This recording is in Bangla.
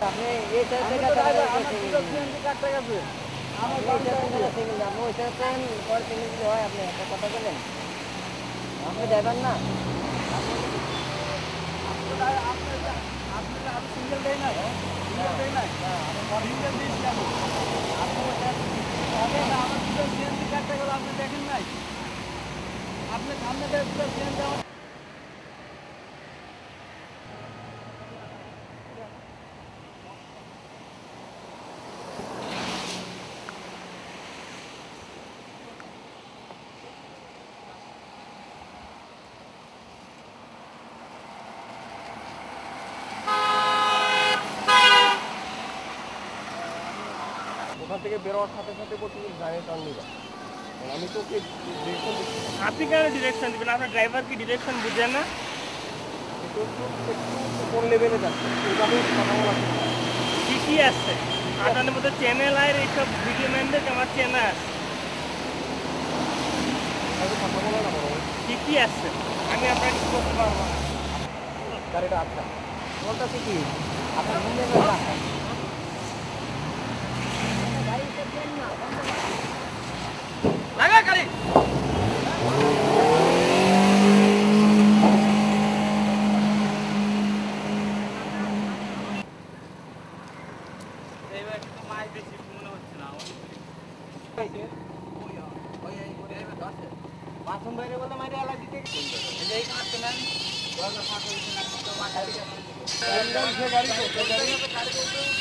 আপনি এই সাইডে কাটা গেছে আমার ওই সাইডে পরে সিঙ্গেল হয় আপনি একটা কথা বলেন আপনি ড্রাইভার না সিঙ্গেল দেয় না সিঙ্গেল দেয় না সিঙ্গেল দিস কেন আমার দুটো সিএনজি কাটতে গেল আপনি দেখেন নাই আপনি সামনে দিয়ে দুটো সিএনজি আমার ওখান থেকে বেরোয়ার সাথে সাথে বলছি গাড়ি টার্ন নিবা আমি তো ওকে ডিরেকশন দিচ্ছি আপনি কেন ডিরেকশন দিবেন আপনার ড্রাইভার কি ডিরেকশন বুঝেন না একটু কোন লেভেলে যাচ্ছে এইভাবে কথা বলা ঠিকই আছে আপনাদের মধ্যে চ্যানেল আর এইসব ভিডিও ম্যানদের আমার চ্যানেল আছে কথা বলা না বড় ঠিকই আছে আমি আপনাকে কিছু করতে পারবো না গাড়িটা আচ্ছা বলতেছি কি আপনার মনে লাগা গাড়ি এইবার একটু মাই বেশি মনে হচ্ছে না বাথরুম বাইরে বলতে মাইরে আলাদা দিতে এই কাটতে নেন গাড়ি